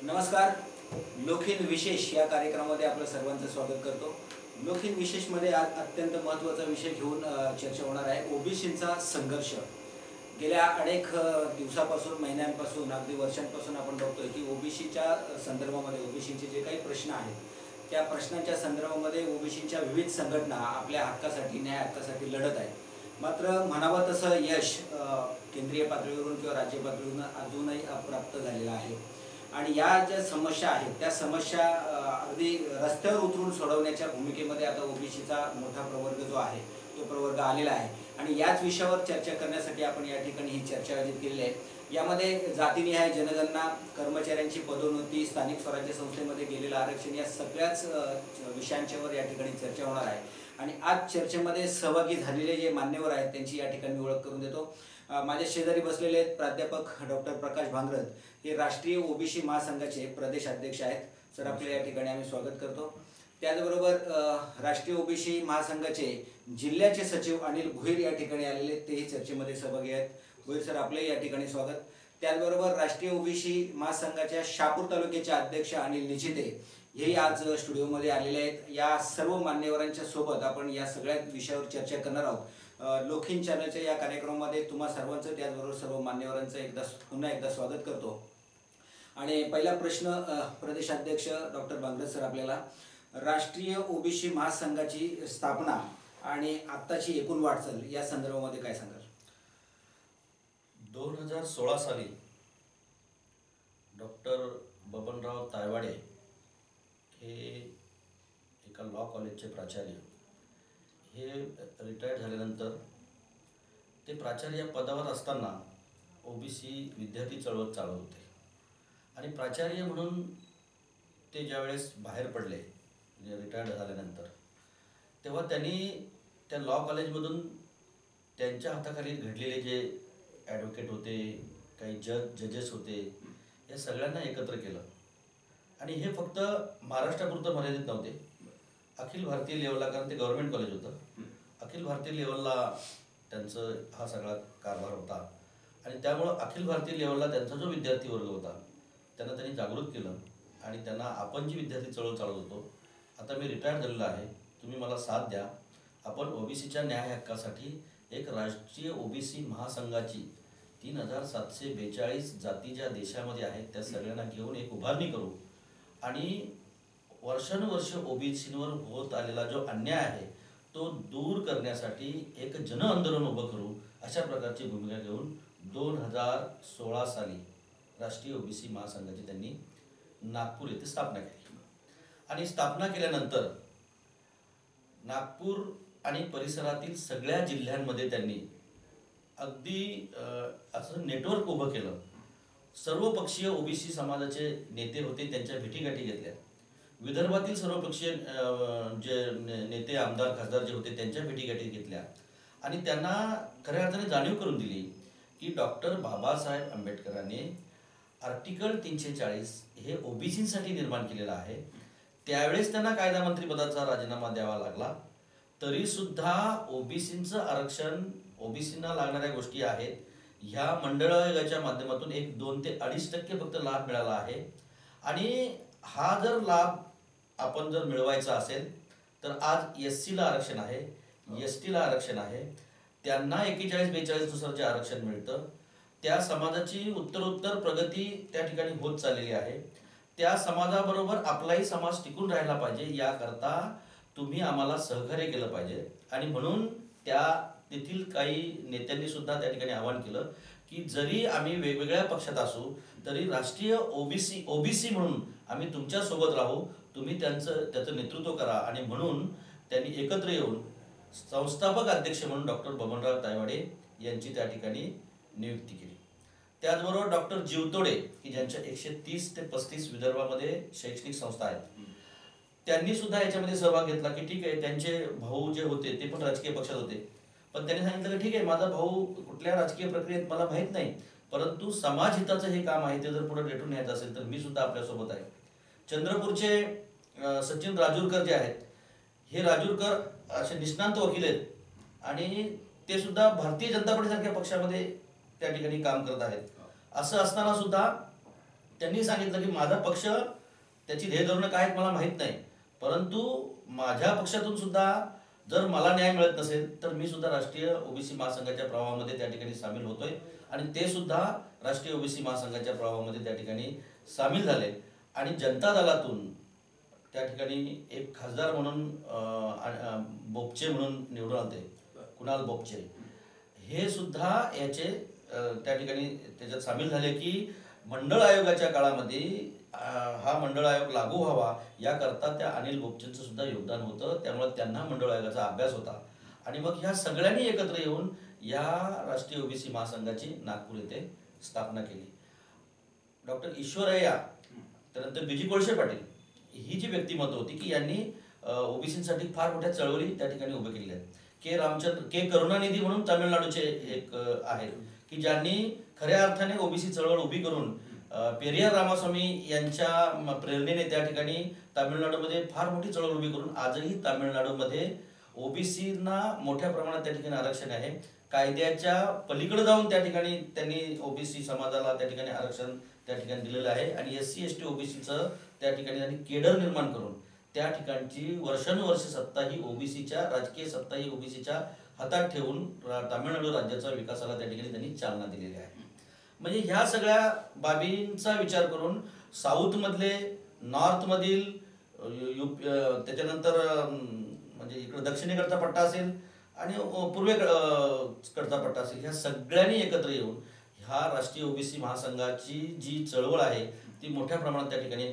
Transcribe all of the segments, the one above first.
नमस्कार. लोकहित विशेष या कार्यक्रमामध्ये आपलं सर्वांचं स्वागत करतो. लोकहित विशेषमध्ये आज अत्यंत महत्त्वाचा विषय घेऊन चर्चा होणार आहे. ओबीसींचा संघर्ष. गेल्या अनेक दिवसापासून, महिन्यांपासून, अगदी वर्षांपासून आपण बघतोय की ओबीसीच्या संदर्भामध्ये ओबीसीचे जे काही प्रश्न आहेत त्या प्रश्नांच्या संदर्भामध्ये ओबीसीच्या विविध संघटना आपल्या हक्कासाठी, न्याय हक्कासाठी लढत आहेत. मात्र म्हणावं तसं यश केंद्रीय पातळीवरून किंवा राज्य पातळीवरून अजूनही अप्राप्त झालेलं आहे. आणि या ज्या समस्या आहेत त्या समस्या अगदी रस्त्यावर उतरून सोडवण्याच्या भूमिकेमध्ये आता ओबीसीचा मोठा प्रवर्ग जो आहे तो प्रवर्ग आलेला आहे. आणि याच विषयावर चर्चा करण्यासाठी आपण या ठिकाणी ही चर्चा आयोजित केलेली आहे. यामध्ये जातीनिहाय जनगणना, कर्मचाऱ्यांची पदोन्नती, स्थानिक स्वराज्य संस्थेमध्ये गेलेलं आरक्षण या सगळ्याच विषयांच्यावर या ठिकाणी चर्चा होणार आहे. आणि आज चर्चेमध्ये सहभागी झालेले जे मान्यवर आहेत त्यांची या ठिकाणी ओळख करून देतो. माझ्या शेजारी बसलेले आहेत प्राध्यापक डॉक्टर प्रकाश भांगरत. हे राष्ट्रीय ओबीसी महासंघाचे प्रदेश अध्यक्ष आहेत. सर, आपले या ठिकाणी आम्ही स्वागत करतो. त्याचबरोबर राष्ट्रीय ओबीसी महासंघाचे जिल्ह्याचे सचिव अनिल भोईर या ठिकाणी आलेले, तेही चर्चेमध्ये सहभागी आहेत. भोईर सर, आपले या ठिकाणी स्वागत. त्याचबरोबर राष्ट्रीय ओबीसी महासंघाच्या शहापूर तालुक्याचे अध्यक्ष अनिल निचिते हेही आज स्टुडिओमध्ये आलेले आहेत. या सर्व मान्यवरांच्या सोबत आपण या सगळ्या विषयावर चर्चा करणार आहोत. लोकहित चॅनलच्या या कार्यक्रमामध्ये तुम्हा सर्वांचं, त्याचबरोबर सर्व मान्यवरांचं पुन्हा एकदा स्वागत करतो. आणि पहिला प्रश्न प्रदेशाध्यक्ष डॉक्टर भांगरत सर, आपल्याला राष्ट्रीय ओबीसी महासंघाची स्थापना आणि आत्ताची एकूण वाटचाल या संदर्भामध्ये काय सांगाल? 2016 साली डॉक्टर बबनराव तायवाडे हे एका लॉ कॉलेजचे प्राचार्य, हे रिटायर्ड झाल्यानंतर ते प्राचार्य या पदावर असताना ओबीसी विद्यार्थी चळवळ चालवत होते. आणि प्राचार्य म्हणून ते ज्यावेळेस बाहेर पडले, म्हणजे रिटायर्ड झाल्यानंतर, तेव्हा त्यांनी त्या लॉ कॉलेजमधून त्यांच्या हाताखाली घडलेले जे ॲडव्होकेट होते, काही जजेस होते, या सगळ्यांना एकत्र केलं. आणि हे फक्त महाराष्ट्रापुरतं मर्यादित नव्हते, अखिल भारतीय लेवलला, कारण ते गव्हर्नमेंट कॉलेज होतं, अखिल भारतीय लेवलला त्यांचं हा सगळा कारभार होता. आणि त्यामुळं अखिल भारतीय लेवलला त्यांचा जो विद्यार्थी वर्ग होता त्यांना त्यांनी जागृत केलं. आणि त्यांना आपण जी विद्यार्थी चळवळ चालवत होतो, आता मी रिटायर्ड झालेलो आहे, तुम्ही मला साथ द्या, आपण ओबीसीच्या न्याय हक्कासाठी एक राष्ट्रीय ओबीसी महासंघाची 3742 जाती ज्या देशामध्ये आहेत त्या सगळ्यांना घेऊन एक उभारणी करू आणि वर्षानुवर्ष ओबीसीवर होत आलेला जो अन्याय आहे तो दूर करण्यासाठी एक जन आंदोलन उभं करू, अशा प्रकारची भूमिका घेऊन 2016 साली राष्ट्रीय ओबीसी महासंघाची त्यांनी नागपूर येथे स्थापना केली. आणि स्थापना केल्यानंतर नागपूर आणि परिसरातील सगळ्या जिल्ह्यांमध्ये त्यांनी अगदी असं नेटवर्क उभं केलं. सर्वपक्षीय ओबीसी समाजाचे नेते होते, त्यांच्या भेटीगाठी घेतल्या. विदर्भातील सर्वपक्षीय जे नेते, आमदार, खासदार जे होते त्यांच्या भेटीगाठी घेतल्या. आणि त्यांना खऱ्या अर्थाने जाणीव करून दिली की डॉक्टर बाबासाहेब आंबेडकरांनी आर्टिकल 340 हे ओबीसींसाठी निर्माण केलेलं आहे. त्यावेळेस त्यांना कायदा मंत्रीपदाचा राजीनामा द्यावा लागला, तरीसुद्धा ओबीसींचं आरक्षण, ओबीसींना लागणाऱ्या गोष्टी आहेत, ह्या मंडळ आयोगाच्या माध्यमातून 2 ते 2.5% फक्त लाभ मिळाला आहे. आणि हा जर लाभ आपण जर मिळवायचा असेल तर आज एससीला आरक्षण आहे, एसटीला आरक्षण आहे, त्यांना 41-42 नुसार जे आरक्षण मिळतं, त्या समाजाची उत्तरोत्तर प्रगती त्या ठिकाणी होत चाललेली आहे. त्या समाजाबरोबर आपलाही समाज टिकून राहायला पाहिजे, याकरता तुम्ही आम्हाला सहकार्य केलं पाहिजे. आणि म्हणून तेथील काही नेत्यांनी सुद्धा त्या ठिकाणी आवाहन केलं की जरी आम्ही वेगवेगळ्या पक्षात असू तरी राष्ट्रीय ओबीसी म्हणून आम्ही तुमच्यासोबत राहू, तुम्ही त्याचं नेतृत्व करा. आणि म्हणून त्यांनी एकत्र येऊन संस्थापक अध्यक्ष म्हणून डॉक्टर बबनराव तायवाडे यांची त्या ठिकाणी नियुक्ती केली. त्याचबरोबर डॉक्टर जीवतोडे की ज्यांच्या 130 ते 35 विदर्भामध्ये शैक्षणिक संस्था आहेत, त्यांनी सुद्धा याच्यामध्ये सहभाग घेतला की ठीक आहे, त्यांचे भाऊ जे होते ते पण राजकीय पक्षात होते, पण त्यांनी सांगितलं की ठीक आहे, माझा भाऊ कुठल्या राजकीय प्रक्रियेत मला माहीत नाही, परंतु समाज हिताचं हे काम आहे, ते जर पुढे रेटून न्यायचं असेल तर मी सुद्धा आपल्यासोबत आहे. चंद्रपूरचे सचिन राजूरकर जे आहेत, हे राजूरकर असे निष्णांत वकील आहेत आणि ते सुद्धा भारतीय जनता पार्टीसारख्या पक्षामध्ये त्या ठिकाणी काम करत आहेत. असं असताना सुद्धा त्यांनी सांगितलं की माझा पक्ष त्याची ध्येय धोरणं काय आहेत मला माहीत नाही, परंतु माझ्या पक्षातून सुद्धा जर मला न्याय मिळत नसेल तर मी सुद्धा राष्ट्रीय ओबीसी महासंघाच्या प्रवाहामध्ये त्या ठिकाणी सामील होतोय आणि ते सुद्धा राष्ट्रीय ओबीसी महासंघाच्या प्रवाहामध्ये त्या ठिकाणी सामील झाले आणि जनता दलातून त्या ठिकाणी एक खासदार म्हणून बोपचे म्हणून निवडून आले, कुणाल बोपचे, हे सुद्धा याचे त्या ठिकाणी त्याच्यात सामील झाले की मंडळ आयोगाच्या काळामध्ये हा मंडळ आयोग लागू व्हावा याकरता त्या अनिल बोपचेंचं सुद्धा योगदान होतं, त्यामुळे त्यांना मंडळ आयोगाचा अभ्यास होता आणि मग ह्या सगळ्यांनी एकत्र येऊन या राष्ट्रीय ओबीसी महासंघाची नागपूर येथे स्थापना केली. डॉक्टर ईश्वरय्या, त्यानंतर बीजी कोळसे पाटील ही जी व्यक्तिमत्व होती की यांनी ओबीसीसाठी फार मोठ्या चळवळी त्या ठिकाणी उभे केलेल्या आहेत. के करुणानिधी म्हणून तामिळनाडूचे एक आहेत की ज्यांनी खऱ्या अर्थाने ओबीसी चळवळ उभी करून पेरियार रामास्वामी यांच्या प्रेरणेने त्या ठिकाणी तामिळनाडूमध्ये फार मोठी चळवळ उभी करून आजही तामिळनाडूमध्ये ओबीसींना मोठ्या प्रमाणात त्या ठिकाणी आरक्षण आहे. कायद्याच्या पलीकडे जाऊन त्या ठिकाणी त्यांनी ओबीसी समाजाला त्या ठिकाणी आरक्षण त्या ठिकाणी दिलेलं आहे आणि SC ST ओबीसीचं त्या ठिकाणी त्यांनी केडर निर्माण करून त्या ठिकाणची वर्षानुवर्ष सत्ता ही ओबीसीच्या राजकीय सत्ता ही ओबीसीच्या हातात ठेवून तामिळनाडू राज्याच्या विकासाला त्या ठिकाणी त्यांनी चालना दिलेली आहे. म्हणजे ह्या सगळ्या बाबींचा विचार करून साऊथमधले, नॉर्थमधील, त्याच्यानंतर म्हणजे इकडे दक्षिणेकडचा पट्टा असेल आणि पूर्वेकडचा पट्टा असेल, ह्या सगळ्यांनी एकत्र येऊन ह्या राष्ट्रीय ओबीसी महासंघाची जी चळवळ आहे ती मोठ्या प्रमाणात त्या ठिकाणी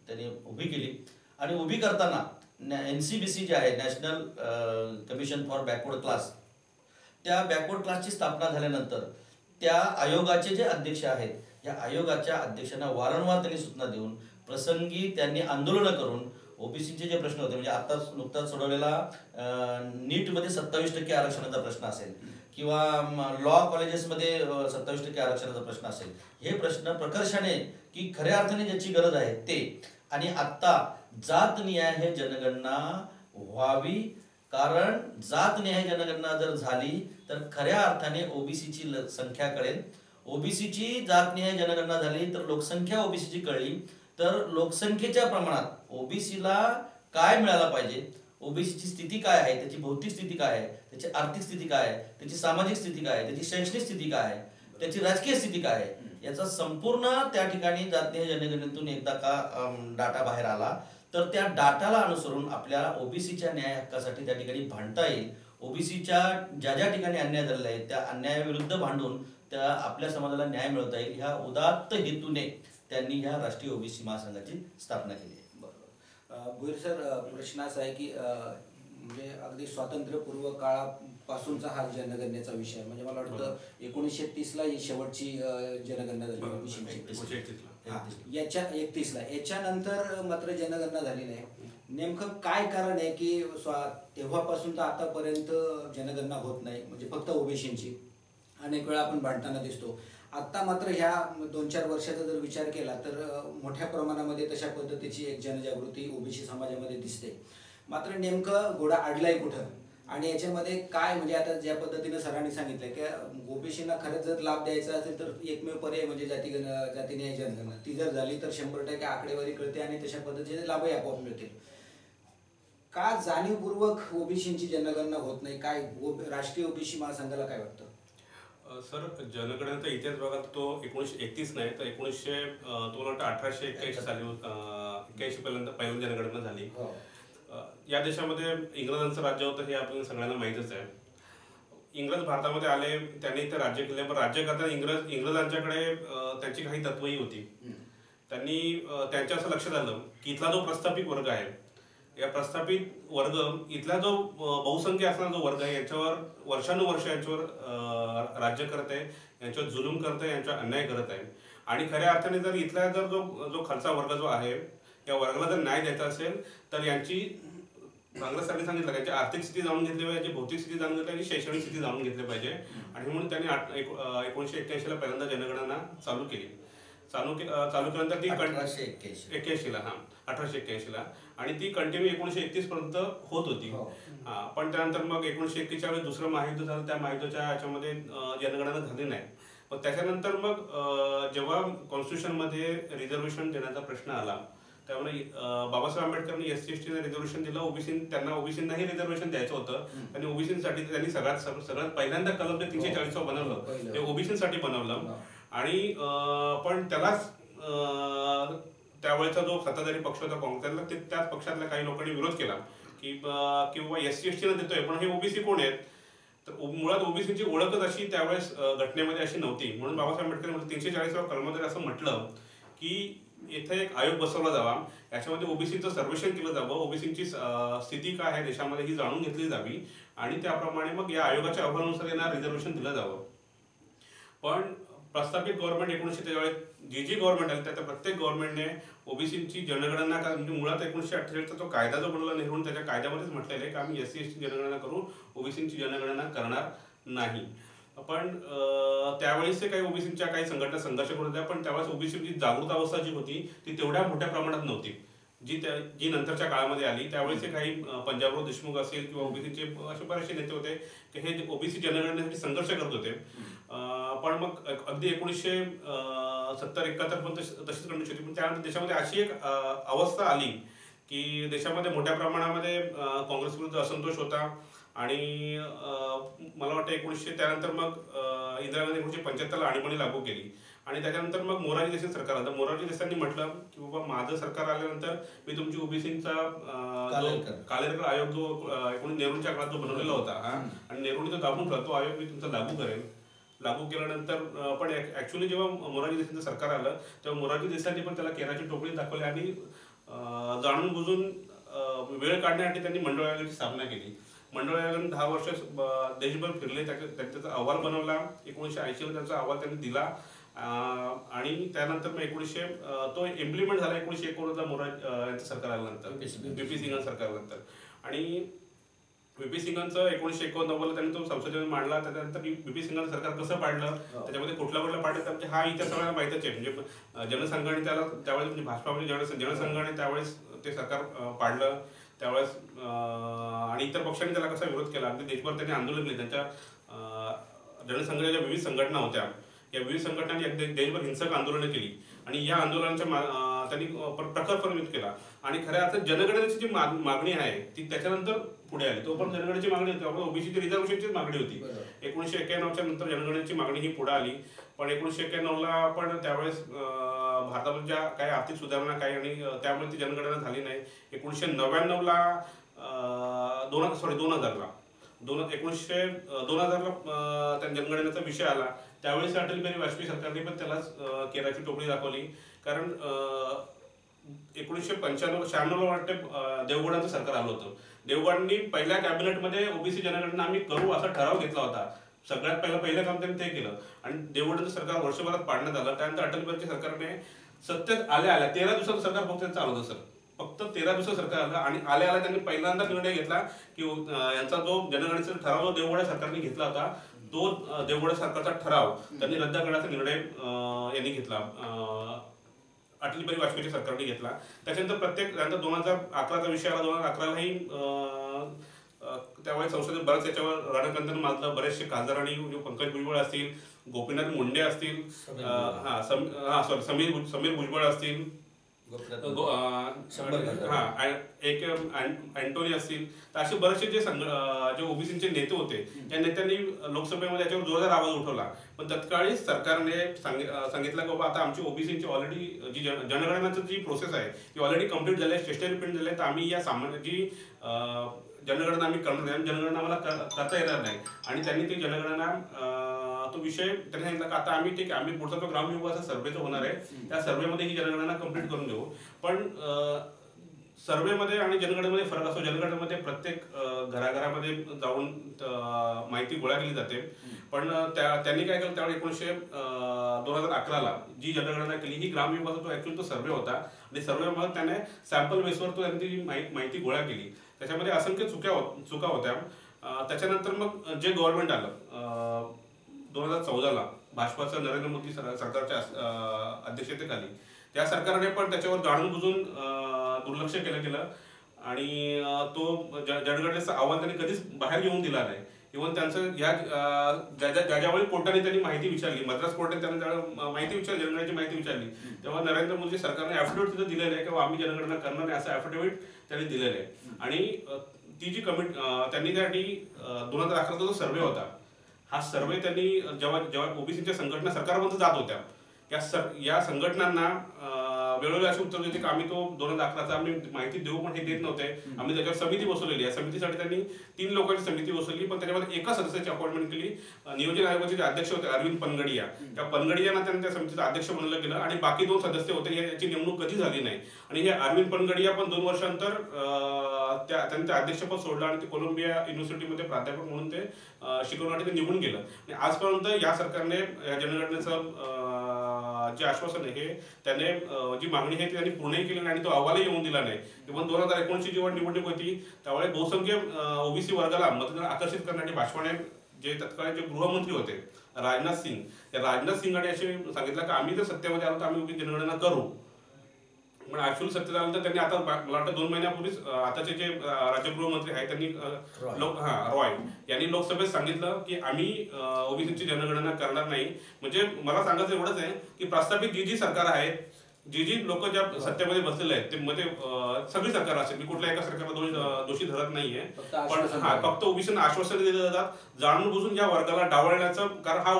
त्यांनी उभी केली आणि उभी करताना NCBC जे आहे, national commission for backward class, त्या बॅकवर्ड क्लासची स्थापना झाल्यानंतर त्या आयोगाचे जे अध्यक्ष आहेत या आयोगाच्या अध्यक्षांना वारंवार त्यांनी सूचना देऊन प्रसंगी त्यांनी आंदोलनं करून ओबीसीचे जे प्रश्न होते, म्हणजे आता नुकताच सोडवलेला नीटमध्ये 27% आरक्षणाचा प्रश्न असेल किंवा लॉ कॉलेजेसमध्ये 27% आरक्षणाचा प्रश्न असेल, हे प्रश्न प्रकर्षाने की खऱ्या अर्थाने ज्याची गरज आहे ते, आणि आत्ता जात निहाय जनगणना व्हावी, कारण जात निहाय जनगणना जर झाली तर खऱ्या अर्थाने ओबीसीची संख्या कळेल. ओबीसीची जात निहाय जनगणना झाली तर लोकसंख्या ओबीसीची कळली तर लोकसंख्येच्या प्रमाणात ओबीसीला काय मिळालं पाहिजे, ओबीसीची स्थिती काय आहे, त्याची भौतिक स्थिती काय आहे, त्याची आर्थिक स्थिती काय आहे, त्याची सामाजिक स्थिती काय आहे, त्याची शैक्षणिक स्थिती काय आहे, त्याची राजकीय स्थिती काय आहे, याचा संपूर्ण त्या ठिकाणी जातीय जनगणनेतून एकदा का डाटा बाहेर आला तर त्या डाटाला अनुसरून आपल्याला ओबीसीच्या न्याय हक्कासाठी त्या ठिकाणी भांडता येईल. ओबीसीच्या ज्या ज्या ठिकाणी अन्याय झालेला आहे त्या अन्यायाविरुद्ध भांडून त्या आपल्या समाजाला न्याय मिळवता येईल, ह्या उदात्त हेतूने त्यांनी ह्या राष्ट्रीय ओबीसी महासंघाची स्थापना केली आहे. बरोबर. भोईर सर, प्रश्न असा आहे की म्हणजे अगदी स्वातंत्र्यपूर्व काळापासूनचा हा जनगणनेचा विषय, म्हणजे मला वाटतं 1930ला ही शेवटची जनगणना झाली, याच्या 31ला, याच्यानंतर मात्र जनगणना झाली नाही. नेमकं काय कारण आहे की तेव्हापासून तर आतापर्यंत जनगणना होत नाही, म्हणजे फक्त ओबीसींची अनेक वेळा आपण भांडताना दिसतो. आता मात्र ह्या 2-4 वर्षाचा जर विचार केला तर मोठ्या प्रमाणामध्ये तशा पद्धतीची एक जनजागृती ओबीसी समाजामध्ये दिसते. मात्र नेमकं घोडा अडलाय कुठं आणि याच्यामध्ये काय, म्हणजे आता ज्या पद्धतीने सरांनी सांगितलं की ओबीसींना खरंच जर लाभ द्यायचा असेल तर एकमेव पर्याय म्हणजे जाती न्याय जनगणना, ती जर झाली तर 100% आकडेवारी कळते आणि तशा पद्धतीचे लाभही आपोआप मिळतील. का जाणीवपूर्वक ओबीसींची जनगणना होत नाही, काय राष्ट्रीय ओबीसी महासंघाला काय वाटतं? सर, जनगणनेचा इतिहास बघा तो 1931 नाही तर 1881 साली 81 पर्यंत पहिल्यांदा जनगणना झाली. या देशामध्ये इंग्रजांचं राज्य होतं हे आपल्याला सगळ्यांना माहीतच आहे. इंग्रज भारतामध्ये आले, त्यांनी इथे राज्य केले, पण राज्य करताना इंग्रजांच्याकडे त्यांची काही तत्वही होती. त्यांनी त्यांच्या असं लक्षात आलं की इथला जो प्रस्थापित वर्ग आहे, या प्रस्थापित वर्ग इथला जो बहुसंख्य असणारा जो वर्ग आहे याच्यावर वर्षानुवर्ष यांच्यावर राज्य करत आहे, यांच्यावर जुलूम करत आहे, यांच्यावर अन्याय करत आहे. आणि खऱ्या अर्थाने जर इथला जर जो खालचा वर्ग जो आहे या वर्गाला जर न्याय द्यायचा असेल तर यांची काँग्रेससाठी सांगितलं यांची आर्थिक स्थिती जाणून घेतली पाहिजे, भौतिक स्थिती जाणून घेतली आणि शैक्षणिक स्थिती जाणून घेतली पाहिजे. आणि म्हणून त्यांनी 1981ला पहिल्यांदा जनगणना चालू केली. चालू केल्यानंतर ती 1881ला 1881ला आणि ती कंटिन्यू 1931 पर्यंत होत होती. पण त्यानंतर मग 1921च्या वेळी दुसरं महायुद्ध झालं, त्या महायुद्धाच्या याच्यामध्ये जनगणना झाली नाही. मग त्याच्यानंतर मग जेव्हा कॉन्स्टिट्यूशनमध्ये रिझर्वेशन देण्याचा प्रश्न आला त्यामुळे बाबासाहेब आंबेडकरांनी SC/ST रिझर्वेशन दिलं, त्यांना ओबीसींनाही रिझर्वेशन द्यायचं होतं आणि ओबीसींसाठी त्यांनी सगळ्यात पहिल्यांदा कलम 340 बनवलं, ते ओबीसींसाठी बनवलं. आणि पण त्यालाच त्यावेळेचा जो सत्ताधारी पक्ष होता काँग्रेसला, त्याच पक्षातल्या काही लोकांनी विरोध केला की किंवा SC/ST देतोय पण हे ओबीसी कोण आहेत. तर मुळात ओबीसीची ओळखच अशी त्यावेळेस घटनेमध्ये अशी नव्हती. म्हणून बाबासाहेब आंबेडकर 340 कलमामध्ये असं म्हटलं की इथे एक आयोग बसवला जावा, याच्यामध्ये ओबीसीचं सर्वेक्षण केलं जावं, ओबीसीची स्थिती काय आहे देशामध्ये ही जाणून घेतली जावी आणि त्याप्रमाणे मग या आयोगाच्या अहवालानुसार यांना रिझर्वेशन दिलं जावं. पण प्रस्थापित गव्हर्नमेंट 1943 जी गव्हर्नमेंट आली त्या प्रत्येक गव्हर्नमेंटने ओबीसीची जनगणना म्हणजे मुळात 1948चा जो कायदा जो बनवला नेहरून त्याच्या कायद्यामध्येच म्हटलेलं आहे की आम्ही SC/ST जनगणना करू, ओबीसीची जनगणना करणार नाही. पण त्यावेळेस काही ओबीसीच्या काही संघटना संघर्ष करत होत्या, पण त्यावेळेस ओबीसीची जागृत अवस्था जी होती ती तेवढ्या मोठ्या प्रमाणात नव्हती जी नंतरच्या काळामध्ये आली. त्यावेळेस काही पंजाबराव देशमुख असेल किंवा ओबीसीचे असे बरेचसे नेते होते की हे ओबीसी जनगणनेसाठी संघर्ष करत होते. पण मग अगदी 1970-71 पण तशीच कंडिशन होती. पण त्यानंतर देशामध्ये अशी एक अवस्था आली की देशामध्ये मोठ्या प्रमाणामध्ये काँग्रेस विरुद्ध असंतोष होता आणि मला वाटतं त्यानंतर मग इंदिरा गांधी 1975 आणीबाणी लागू केली आणि त्याच्यानंतर मग मोरारजी देसाई सरकार आलं. मोरारजी देसाईंनी म्हटलं की बाबा माझं सरकार आल्यानंतर मी तुमची ओबीसीचा कालेरकर आयोग जो नेहरूंच्या काळात जो बनवलेला होता आणि नेहरूंनी तो दाबून ठेवला, तो आयोग मी तुमचा लागू करेल. लागू केल्यानंतर पण ऍक्च्युअली जेव्हा मोरारजी देसाईंचं सरकार आलं तेव्हा मोरारजी देसाईंनी पण त्याला केराची टोपली दाखवली आणि जाणून बुजून वेळ काढण्यासाठी त्यांनी मंडळ आयोगाची स्थापना केली. मंडळ आयोगाने 10 वर्ष देशभर फिरले, त्याचा अहवाल बनवला. 1980 त्यांचा अहवाल त्यांनी दिला आणि त्यानंतर मग तो इम्प्लिमेंट झाला 1991 मोरारजी यांचं सरकार आल्यानंतर, VP सिंग सरकार आल्यानंतर. आणि VP सिंगांचं 1989 त्यांनी तो संसदेने मांडला. त्याच्यानंतर VP सिंगांचं सरकार कसं पाडलं, त्याच्यामध्ये कुठल्या पाडलं म्हणजे हा इतिहास सगळ्यांना माहितच आहे. म्हणजे जनसंघाने त्याला त्यावेळेस म्हणजे भाजपा म्हणजे जनसंघाने त्यावेळेस ते सरकार पाडलं त्यावेळेस आणि इतर पक्षांनी त्याला कसा विरोध केला. अगदी देशभर त्यांनी आंदोलन केले. त्यांच्या जनसंघाच्या ज्या विविध संघटना होत्या या विविध संघटनांनी देशभर हिंसक आंदोलनं केली आणि या आंदोलनाच्या त्यांनी प्रखर विरोध केला. आणि खऱ्या अर्थात जनगणनेची जी मागणी आहे ती त्याच्यानंतर पुढे आली. तो पण जनगणनेची मागणी होती, ओबीसीची रिझर्वेशनचीच मागणी होती. 1991च्या नंतर जनगणनेची मागणी ही पुढे आली. पण 1991ला पण त्यावेळेस भारतामध्ये ज्या काही आर्थिक सुधारणा काही आणि त्यामुळे ती जनगणना झाली नाही. 1999ला 2000ला त्या जनगणनेचा विषय आला. त्यावेळेस अटल बिहारी वाजपेयी सरकारने पण त्यालाच केराची टोपली दाखवली. कारण 1995-96ला वाटतं देवगडांचं सरकार आलं होतं. देवगडांनी पहिल्या कॅबिनेटमध्ये ओबीसी जनगणना आम्ही करू असा ठराव घेतला होता. सगळ्यात पहिलं काम त्यांनी ते केलं आणि देवगडांचं सरकार वर्षभरात पाडण्यात आलं. त्यानंतर अटल बिहारी सरकारने सत्तेत आल्या 13 दिवसाचं सरकार फक्त त्यांचं आलं होतं सर. फक्त 13 दिवस सरकार आलं आणि आल्या त्यांनी पहिल्यांदा निर्णय घेतला की यांचा जो जनगणनेचा ठराव जो देवगड सरकारने घेतला होता तो देवगड सरकारचा ठराव त्यांनी रद्द करण्याचा निर्णय यांनी घेतला, अटल बिहारी वाजपेयी सरकारने घेतला. त्याच्यानंतर त्यानंतर 2011चा विषय आला. 2011लाही त्यावेळेस संसदेत बऱ्याच याच्यावर रणकंदन माजलं. बरेचसे खासदार आणि पंकज भुजबळ असतील, गोपीनाथ मुंडे असतील, समीर भुजबळ असतील, एक अँटोनी असतील, तर असे बरेचसे जे ओबीसीचे नेते होते त्या नेत्यांनी लोकसभेमध्ये याच्यावर जोरदार आवाज उठवला. पण तत्काळी सरकारने सांगितलं की बाबा आता आमची ओबीसीची ऑलरेडी जी जनगणनाची जी प्रोसेस आहे ती ऑलरेडी कम्प्लीट झाली आहे, स्टेशनरी प्रिंट झाली आहे, तर आम्ही या सामान्य जी जनगणना आम्ही करणार नाही, जनगणना आम्हाला करता येणार नाही. आणि त्यांनी ती जनगणना तो विषय त्यांनी सांगितला की आता आम्ही पुढचा जो ग्रामविकासाचा सर्वे जो होणार आहे त्या सर्वेमध्ये ही जनगणना कम्प्लीट करून घेऊ. पण सर्वेमध्ये आणि जनगणनेमध्ये फरक असतो. जनगणनेमध्ये प्रत्येक घराघरामध्ये जाऊन माहिती गोळा केली जाते. पण त्यांनी काय केलं त्यावेळी 2011ला जी जनगणना केली ही ग्रामविकासाचा तो ऍक्च्युअली तो सर्वे होता आणि सर्वेमध्ये त्याने सॅम्पल बेसवर तो त्यांनी ती माहिती गोळा केली. त्याच्यामध्ये असंख्य चुका होत्या. त्याच्यानंतर मग जे गव्हर्नमेंट आलं 2014ला भाजपाचं नरेंद्र मोदी सरकारच्या अध्यक्षतेखाली त्या सरकारने पण त्याच्यावर जाणून बुजून दुर्लक्ष केलं आणि तो जनगणनेचं आव्हान त्यांनी कधीच बाहेर येऊन दिला नाही इव्हन त्यांचं ज्यावेळी कोर्टाने त्यांनी माहिती विचारली, मद्रास कोर्टाने त्यांना माहिती विचारली, जनगणनेची माहिती विचारली, तेव्हा नरेंद्र मोदी सरकारने ॲफिडेव्हिट तिथं दिलेलं आहे किंवा आम्ही जनगणना करणार नाही असं ॲफिडेव्हिट त्यांनी दिलेलं आहे. आणि ती जी त्यांनी त्यासाठी 2011चा जो सर्व्हे होता, हा सर्व्हे त्यांनी जेव्हा ओबीसीच्या संघटना सरकारमध्ये जात होत्या, या संघटनांना वेळोवेळी अशी उत्तर देते की आम्ही तो 2011चा आम्ही माहिती देऊ, पण हे देत नव्हते. आम्ही त्याच्यावर समिती बसवलेली आहे. समितीसाठी त्यांनी 3 लोकांची समिती बसवली, पण त्याच्यामध्ये एका सदस्याची अपॉइंटमेंट केली. नियोजन आयोगाचे जे अध्यक्ष होते अरविंद पनगडिया, त्या पनगडियांना त्यांनी त्या समितीचं अध्यक्ष बनवलं गेलं आणि बाकी 2 सदस्य होते याची नेमणूक कधी झाली नाही. आणि हे अरविंद पनगडिया पण 2 वर्षांतर त्यांनी ते अध्यक्षपद सोडलं आणि ते कोलंबिया युनिव्हर्सिटीमध्ये प्राध्यापक म्हणून ते शिकवण्यासाठी निघून गेलं. आणि आजपर्यंत या सरकारने या जनगणनेचं जे आश्वासन आहे हे त्याने जी मागणी आहे ती त्यांनी पूर्णही केली नाही आणि तो अहवालही येऊन दिला नाही. इव्हन 2019ची जेव्हा निवडणूक होती त्यावेळेस बहुसंख्य ओबीसी वर्गाला मतदान आकर्षित करण्यासाठी भाजपाने जे तत्काळचे गृहमंत्री होते राजनाथ सिंग, त्या राजनाथ सिंगाने असे सांगितलं की आम्ही जर सत्तेमध्ये आलो तर आम्ही ओबीसी जनगणना करू. पण ऍक्च्युअली सत्तेत आल्यानंतर त्यांनी आता मला वाटतं 2 महिन्यापूर्वीच आताचे जे राज्य गृहमंत्री आहेत त्यांनी रॉय यांनी लोकसभेत सांगितलं की आम्ही ओबीसीची जनगणना करणार नाही. म्हणजे मला सांगायचं एवढंच आहे की प्रस्थापित जी सरकार आहेत, जी लोक ज्या सत्तेमध्ये बसलेले आहेत ते मध्ये सगळी सरकार असेल, मी कुठल्या एका सरकारला दोषी धरत नाहीये, पण फक्त ओबीसीना आश्वासन दिले जातात जाणून बुजून या वर्गाला डावळण्याचं. कारण हा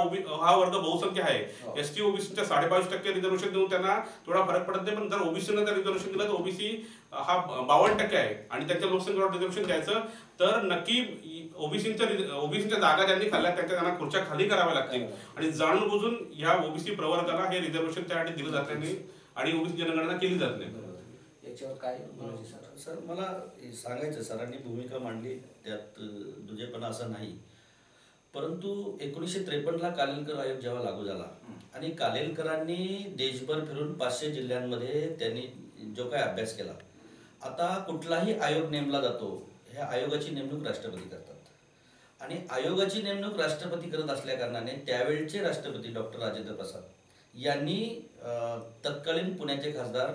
वर्ग बहुसंख्य आहे. एसटी ओबीसीच्या 22% रिझर्वेशन देऊन त्यांना थोडा फरक पडत नाही, पण जर ओबीसीनं जर रिझर्वेशन दिलं तर ओबीसी हा 52% आहे आणि त्यांच्या लोकसंख्येवर रिझर्वेशन द्यायचं तर नक्की ओबीसीच्या जागा ज्यांनी खाल्ल्या त्यांना खुर्च्या खाली कराव्या लागतील आणि जाणून बुजून या ओबीसी प्रवर्गाला हे रिझर्वेशन त्यासाठी दिलं जात नाही आणि ओबीसी जनगणना केली जात नाही. याच्यावर काय सर मला सांगायचं, सरांनी भूमिका मांडली त्यात दुजेपणा असं नाही, परंतु 1953ला कालेलकर आयोग जेव्हा लागू झाला आणि कालेलकरांनी देशभर फिरून 500 जिल्ह्यांमध्ये त्यांनी जो काय अभ्यास केला, आता कुठलाही आयोग नेमला जातो ह्या आयोगाची नेमणूक राष्ट्रपती करतात आणि आयोगाची नेमणूक राष्ट्रपती करत असल्या कारणाने त्यावेळचे राष्ट्रपती डॉक्टर राजेंद्र प्रसाद यांनी तत्कालीन पुण्याचे खासदार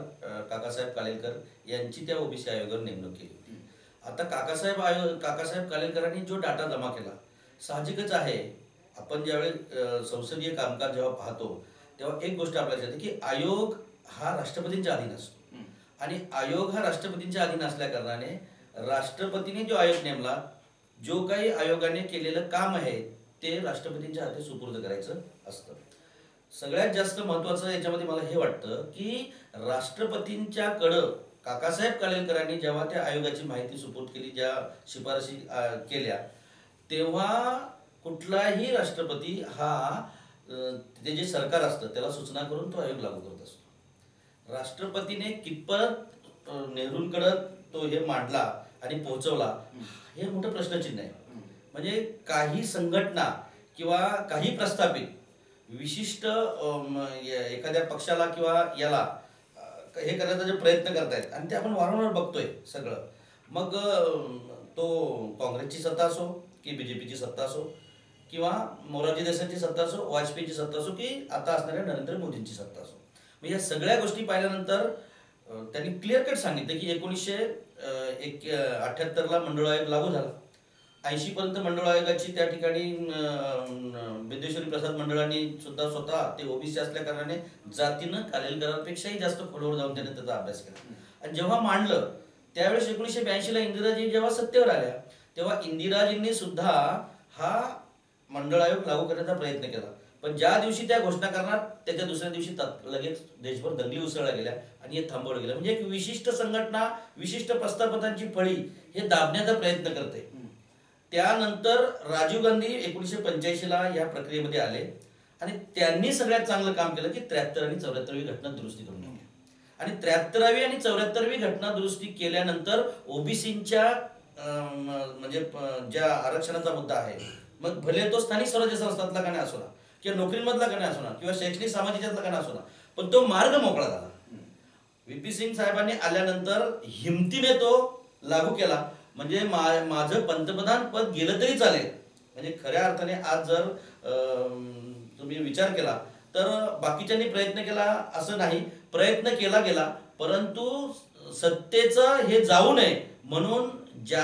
काकासाहेब कालेलकर यांची त्या ओबीसी आयोगावर नेमणूक केली होती. आता काकासाहेब कालेलकरांनी जो डाटा जमा केला, साहजिकच आहे आपण ज्यावेळी संसदीय कामकाज जेव्हा पाहतो तेव्हा एक गोष्ट आपल्याला येते की आयोग हा राष्ट्रपतींच्या अधीन असतो आणि आयोग हा राष्ट्रपतींच्या अधीन असल्या कारणाने राष्ट्रपतीने जो आयोग नेमला, जो काही आयोगाने केलेलं काम आहे ते राष्ट्रपतींच्या हाती सुपूर्द करायचं असतं. सगळ्यात जास्त महत्त्वाचं याच्यामध्ये मला हे वाटतं की राष्ट्रपतींच्याकडं काकासाहेब कालेलकरांनी जेव्हा त्या आयोगाची माहिती सुपूर्द केली, ज्या शिफारशी केल्या, तेव्हा कुठलाही राष्ट्रपती हा ते जे सरकार असतं त्याला सूचना करून तो आयोग लागू करत असतो. राष्ट्रपतीने कितपत नेहरूंकडं तो हे मांडला आणि पोहोचवला हे मोठं प्रश्नचिन्ह आहे. म्हणजे काही संघटना किंवा काही प्रस्थापित विशिष्ट एखाद्या पक्षाला किंवा याला हे करण्याचा जे प्रयत्न करतायत आणि ते आपण वारंवार बघतोय सगळं, मग तो काँग्रेसची सत्ता असो की बीजेपीची सत्ता असो किंवा मोरारजी देसाईंची सत्ता असो, वाजपेयीची सत्ता असो की आता असणाऱ्या नरेंद्र मोदींची सत्ता असो, म्हणजे या सगळ्या गोष्टी पाहिल्यानंतर त्यांनी क्लिअर कट सांगितलं की 1978ला मंडळ आयोग लागू झाला, 80 पर्यंत मंडळ आयोगाची त्या ठिकाणी विद्येश्वरी प्रसाद मंडळांनी सुद्धा स्वतः ते ओबीसी असल्या कारणाने जातीनं कालेलकरांपेक्षाही जास्त खोलवर जाऊन त्याने त्याचा अभ्यास केला आणि जेव्हा मांडलं त्यावेळेस 1982ला इंदिराजी जेव्हा सत्तेवर आल्या तेव्हा इंदिराजींनी सुद्धा हा मंडळ आयोग लागू करण्याचा प्रयत्न केला. पण ज्या दिवशी त्या घोषणा करणार त्याच्या दुसऱ्या दिवशी लगेच देशभर दंगली उसळल्या गेल्या आणि हे थांबवलं गेलं. म्हणजे एक विशिष्ट संघटना विशिष्ट प्रस्थापितांची फळी हे दाबण्याचा प्रयत्न करते. त्यानंतर राजीव गांधी 1985ला या प्रक्रियेमध्ये आले आणि त्यांनी सगळ्यात चांगलं काम केलं की 73 आणि 74वी घटना दुरुस्ती करून घेतली आणि 73वी आणि 74वी घटना दुरुस्ती केल्यानंतर ओबीसींच्या म्हणजे ज्या आरक्षणाचा मुद्दा आहे, मग भले तो स्थानिक स्वराज्य संस्थातला का नाही असो ना किंवा नोकरीमधला का नाही असो ना किंवा शैक्षणिक सामाजिकातला का नाही असो ना, पण तो मार्ग मोकळा झाला. व्ही.पी. सिंग साहेबांनी आल्यानंतर हिमतीने तो लागू केला. म्हणजे माझं पंतप्रधान पद गेलं तरी चालेल. म्हणजे खऱ्या अर्थाने आज जर तुम्ही विचार केला तर बाकीच्यांनी प्रयत्न केला असं नाही, प्रयत्न केला गेला, परंतु सत्तेचं हे जाऊ नये म्हणून जे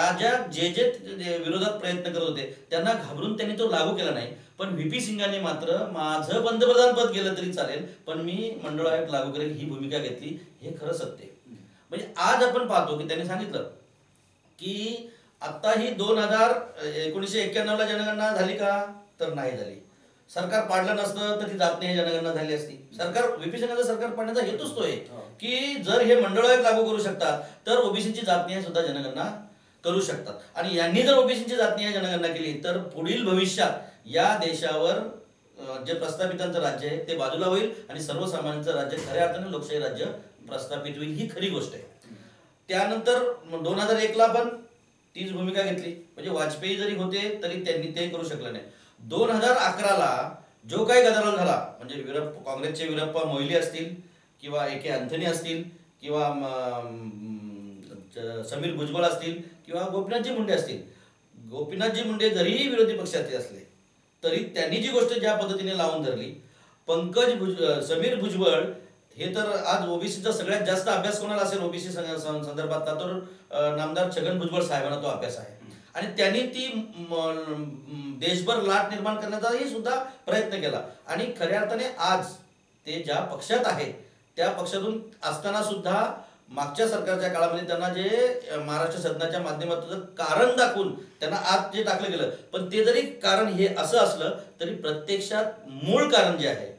विरोधात प्रयत्न करत होते त्यांना घाबरून त्यांनी तो लागू केला नाही. पण व्ही.पी. सिंगांनी मात्र माझं पंतप्रधान पद गेलं तरी चालेल पण मी मंडळ आयोग लागू करेल ही भूमिका घेतली. हे खरं सत्य आहे. म्हणजे आज आपण पाहतो की त्यांनी सांगितलं की आता ही 1991ला जनगणना झाली का, तर नाही झाली. सरकार पाडलं नसतं तर ती जात नाही जनगणना झाली असती. सरकार व्ही.पी. सिंगांचं सरकार पाडण्याचा हेतूच तो आहे की जर हे मंडळ आयोग लागू करू शकतात तर ओबीसीची जातनिहाय सुद्धा जनगणना करू शकतात. आणि यांनी जर ओबीसीची जातनिहाय जनगणना केली तर पुढील भविष्यात या देशावर जे प्रस्थापितांचं राज्य आहे ते बाजूला होईल आणि सर्वसामान्यांचं राज्य खऱ्या अर्थाने लोकशाही राज्य प्रस्थापित होईल. ही खरी गोष्ट आहे. त्यानंतर 2001ला पण तीच भूमिका घेतली. म्हणजे वाजपेयी जरी होते तरी त्यांनी ते करू शकले नाही. 2011ला जो काही गदारोळ झाला म्हणजे काँग्रेसचे वीरप्पा मोईली असतील किंवा ए.के. अँथनी असतील किंवा समीर भुजबळ असतील किंवा गोपीनाथजी मुंडे असतील. गोपीनाथजी मुंडे जरी विरोधी पक्षाचे असले तरी त्यांनी जी गोष्ट ज्या पद्धतीने लावून धरली, समीर भुजबळ हे तर आज ओबीसीचा सगळ्यात जास्त अभ्यास कोणाला असेल ओबीसी संदर्भातला तर नामदार छगन भुजबळ साहेबांना तो अभ्यास आहे. आणि त्यांनी ती देशभर लाट निर्माण करण्याचाही सुद्धा प्रयत्न केला. आणि खऱ्या अर्थाने आज ते ज्या पक्षात आहेत त्या पक्षातून असताना सुद्धा मागच्या सरकारच्या काळामध्ये त्यांना जे महाराष्ट्र सदनाच्या माध्यमातून कारण दाखवून त्यांना आत जे टाकलं गेलं, पण ते जरी कारण हे असं असलं तरी प्रत्यक्षात मूळ कारण जे आहे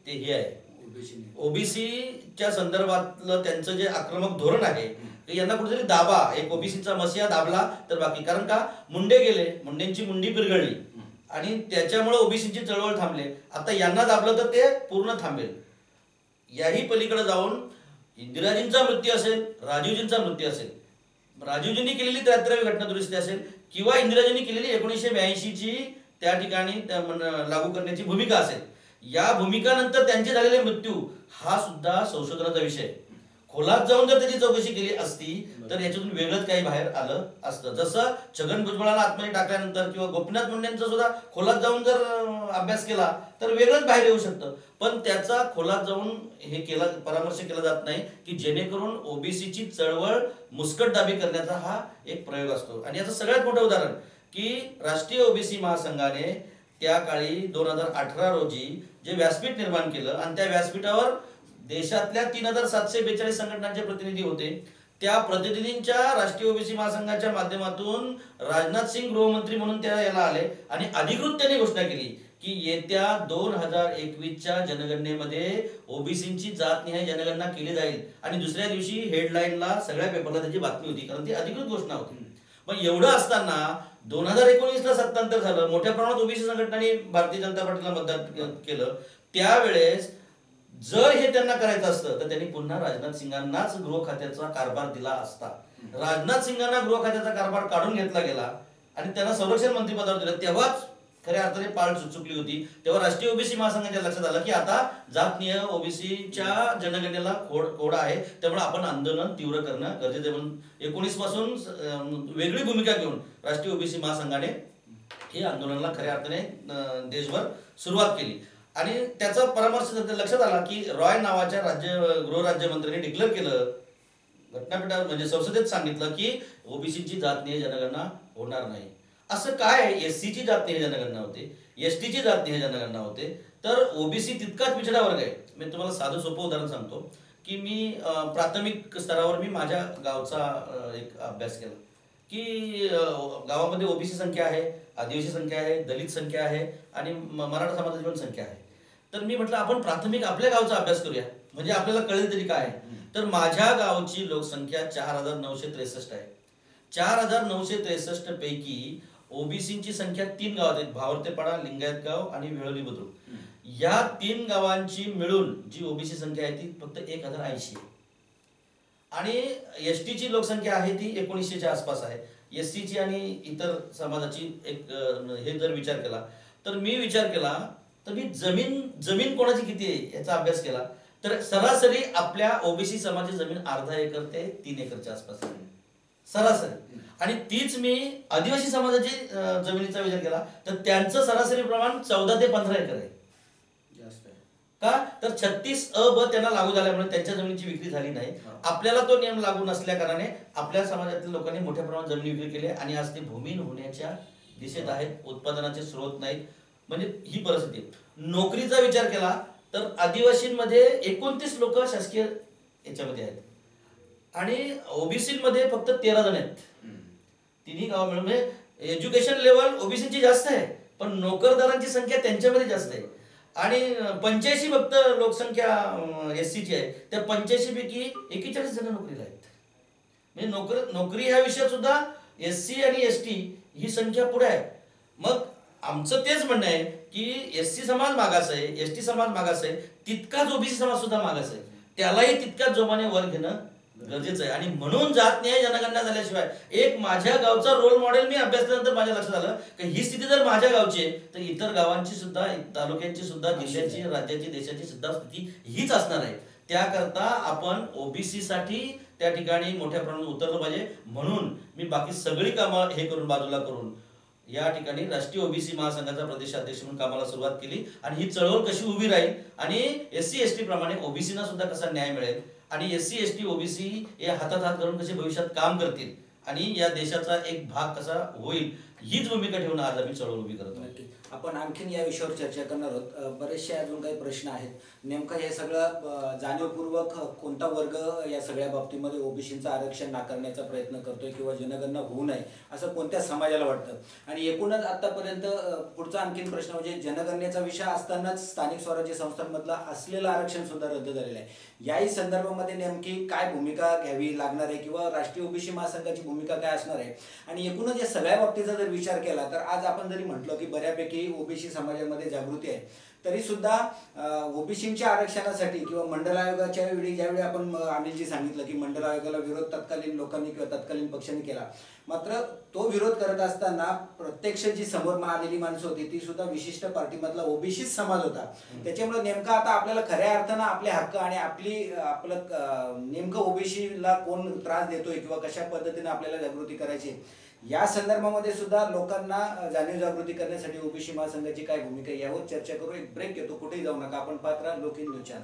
ते हे आहे ओबीसीच्या संदर्भातलं त्यांचं जे आक्रमक धोरण आहे यांना कुठेतरी दाबा, एक ओबीसीचा मसिया दाबला तर बाकी. कारण का मुंडे गेले, मुंडेंची मुंडी पिरगळली आणि त्याच्यामुळे ओबीसीची चळवळ थांबले. आता यांना दाबलं तर ते पूर्ण थांबेल. याही पलीकडे जाऊन इंदिराजींचा मृत्यू असेल, राजीवजींचा मृत्यू असेल, राजीवजींनी केलेली 73वी घटना दुरुस्ती असेल किंवा इंदिराजींनी केलेली 1982ची त्या ठिकाणी लागू करण्याची भूमिका असेल, या भूमिकानंतर त्यांचे झालेले मृत्यू हा सुद्धा संशोधनाचा विषय. खोलात जाऊन जर त्याची चौकशी केली असती तर याच्यातून वेगळंच काही बाहेर आलं असतं. जसं छगन भुजबळाला आतमध्ये टाकल्यानंतर किंवा गोपीनाथ मुंडेंचा सुद्धा खोलात जाऊन जर अभ्यास केला तर वेगळंच बाहेर येऊ शकतं. पण त्याचा खोलात जाऊन हे परामर्श केला जात नाही की जेणेकरून ओबीसीची चळवळ मुस्कटदाबी करण्याचा हा एक प्रयोग असतो. आणि याचं सगळ्यात मोठं उदाहरण की राष्ट्रीय ओबीसी महासंघाने त्या काळी 2018 रोजी जे व्यासपीठ निर्माण केलं आणि त्या व्यासपीठावर देशातल्या 3742 संघटनांचे प्रतिनिधी होते. त्या प्रतिनिधींच्या राष्ट्रीय ओबीसी महासंघाच्या माध्यमातून राजनाथ सिंग गृहमंत्री म्हणून त्या याला आले आणि अधिकृत त्यांनी घोषणा केली की येत्या 2021च्या जनगणनेमध्ये ओबीसींची जातनिहाय जनगणना केली जाईल. आणि दुसऱ्या दिवशी हेडलाईनला सगळ्या पेपरला त्याची बातमी होती, कारण ती अधिकृत घोषणा होती. पण एवढं असताना 2019ला सत्तांतर झालं, मोठ्या प्रमाणात ओबीसी संघटनांनी भारतीय जनता पार्टीला मतदान केलं. त्यावेळेस जर हे त्यांना करायचं असतं तर त्यांनी पुन्हा राजनाथ सिंगांनाच गृह खात्याचा कारभार दिला असता. राजनाथ सिंगांना गृह खात्याचा कारभार काढून घेतला गेला आणि त्यांना संरक्षण मंत्रिपदावर दिलं. तेव्हाच खऱ्या अर्थाने पाळ चुकली होती. तेव्हा राष्ट्रीय ओबीसी महासंघाच्या लक्षात आलं की आता जातनिहाय ओबीसीच्या जनगणनेला खोड आहे, त्यामुळे आपण आंदोलन तीव्र करणं गरजेचं आहे. म्हणून 19 पासून वेगळी भूमिका घेऊन राष्ट्रीय ओबीसी महासंघाने हे आंदोलनाला खऱ्या अर्थाने देशभर सुरुवात केली. आणि त्याचा परामर्श लक्षात आला की रॉय नावाच्या गृहराज्यमंत्र्यांनी डिक्लेअर केलं, घटनापीठात म्हणजे संसदेत सांगितलं की ओबीसीची जातनिहाय जनगणना होणार नाही. असं काय, एससीची जातनिहाय जनगणना होते, एसटीची जातनिहाय जनगणना होते, तर ओबीसी तितकाच पिछडा वर्ग आहे. मी तुम्हाला साधं सोपं उदाहरण सांगतो की मी प्राथमिक स्तरावर मी माझ्या गावचा एक अभ्यास केला की गावामध्ये ओबीसी संख्या आहे, आदिवासी संख्या आहे, दलित संख्या आहे आणि मराठा समाजाची पण संख्या आहे. तर मी म्हटलं आपण प्राथमिक आपल्या गावचा अभ्यास करूया म्हणजे आपल्याला कळेल तरी काय. तर माझ्या गावची लोकसंख्या 4963 आहे. 4963 पैकी ओबीसीची संख्या 3 गावात आहेत, भावरतेपाडा, लिंगायत गाव आणि वेळोली बुद्रुक. या 3 गावांची मिळून जी ओबीसी संख्या आहे ती फक्त 1080 आहे. आणि एसटीची लोकसंख्या आहे ती 1900च्या आसपास आहे. एससीची आणि इतर समाजाची एक हे जर विचार केला तर मी विचार केला तर मी जमीन कोणाची किती आहे याचा अभ्यास केला तर सरासरी आपल्या ओबीसी समाजाची जमीन 1/2 एकर ते 3 एकरच्या आसपास आहे. सरासरी. आणि तीच मी आदिवासी समाजाची जमिनीचा विचार केला तर त्यांचं सरासरी प्रमाण 14 ते 15 एकर आहे. जास्त आहे का तर 36A त्यांना लागू झाल्यामुळे त्यांच्या जमिनीची विक्री झाली नाही. आपल्याला तो नियम लागू नसल्या कारणाने आपल्या समाजातील लोकांनी मोठ्या प्रमाणात जमिनी विक्री केली आणि आज ते भूमिहीन होण्याच्या दिशेत आहेत. उत्पादनाचे स्रोत नाहीत. म्हणजे ही परिस्थिती. नोकरीचा विचार केला तर आदिवासींमध्ये 29 लोक शासकीय याच्यामध्ये आहेत आणि ओबीसीमध्ये फक्त 13 जण आहेत. तिन्ही गाव मिळून म्हणजे एज्युकेशन लेवल ओबीसीची जास्त आहे पण नोकरदारांची संख्या त्यांच्यामध्ये जास्त आहे. आणि 85 फक्त लोकसंख्या एससीची आहे. त्या 85 पैकी 41 जण नोकरीला आहेत. म्हणजे नोकरी ह्या विषयात सुद्धा एससी आणि एसटी ही संख्या पुढे आहे. मग आमचं तेच म्हणणं आहे की एससी समाज मागास आहे, एसटी समाज मागास आहे, तितकाच ओबीसी समाज सुद्धा मागास आहे. त्यालाही तितकाच जोमाने वर घेणं गरजेचं आहे. आणि म्हणून जात न्याय जनगणना झाल्याशिवाय एक माझ्या गावचा रोल मॉडेल मी अभ्यासल्यानंतर माझ्या लक्षात आलं की ही स्थिती जर माझ्या गावची आहे तर इतर गावांची सुद्धा, तालुक्यांची सुद्धा, जिल्ह्याची, राज्याची, देशाची सुद्धा स्थिती हीच असणार आहे. त्याकरता आपण ओबीसी साठी त्या ठिकाणी मोठ्या प्रमाणात उतरलं पाहिजे. म्हणून मी बाकी सगळी कामं हे करून बाजूला करून या ठिकाणी राष्ट्रीय ओबीसी महासंघाचा प्रदेशाध्यक्ष म्हणून कामाला सुरुवात केली. आणि ही चळवळ कशी उभी राहील आणि एससी एसटी प्रमाणे ओबीसीना सुद्धा कसा न्याय मिळेल आणि एससी एसटी ओबीसी हे हातात हात घालून कसे भविष्यात काम करतील आणि या देशाचा एक भाग कसा होईल हीच भूमिका ठेवून आज आम्ही चळवळ उभी करतो. आपण आणखीन या विषयावर चर्चा करणार आहोत. बरेचसे अजून काही प्रश्न आहेत. नेमकं हे सगळं जाणीवपूर्वक कोणता वर्ग या सगळ्या बाबतीमध्ये ओबीसीचं आरक्षण नाकारण्याचा प्रयत्न करतोय किंवा जनगणना होऊ नये असं कोणत्या समाजाला वाटतं. आणि एकूणच आतापर्यंत पुढचा आणखीन प्रश्न म्हणजे जनगणनेचा विषय असतानाच स्थानिक स्वराज्य संस्थांमधलं असलेलं आरक्षण सुद्धा रद्द झालेलं आहे. याही संदर्भामध्ये नेमकी काय भूमिका घ्यावी लागणार आहे किंवा राष्ट्रीय ओबीसी महासंघाची भूमिका काय असणार आहे. आणि एकूणच या सगळ्या बाबतीचा जर विचार केला तर आज आपण जरी म्हटलं की बऱ्यापैकी ओबीसी समाजामध्ये जागृती आहे तरी सुद्धा ओबीसीच्या आरक्षणासाठी किंवा मंडल आयोगाच्या वेळी ज्यावेळी आपण अनिलजी सांगितलं की मंडल आयोगाला विरोध तत्कालीन लोकांनी किंवा तत्कालीन पक्षांनी केला, मात्र तो विरोध करत असताना प्रत्यक्ष जी समोर आलेली माणसं होती ती सुद्धा विशिष्ट पार्टीमधला ओबीसीच समाज होता. त्याच्यामुळे नेमका आता आपल्याला खऱ्या अर्थानं आपले हक्क आणि आपलं नेमकं ओबीसीला कोण त्रास देतोय किंवा कशा पद्धतीने आपल्याला जागृती करायची या संदर्भामध्ये सुद्धा लोकांना जाणीव जागृती करण्यासाठी ओबीसी महासंघाची काय भूमिका यावर चर्चा करू. एक ब्रेक घेतो, कुठेही जाऊ नका. आपण पाहत राहा लोकहित न्यूज चॅनल.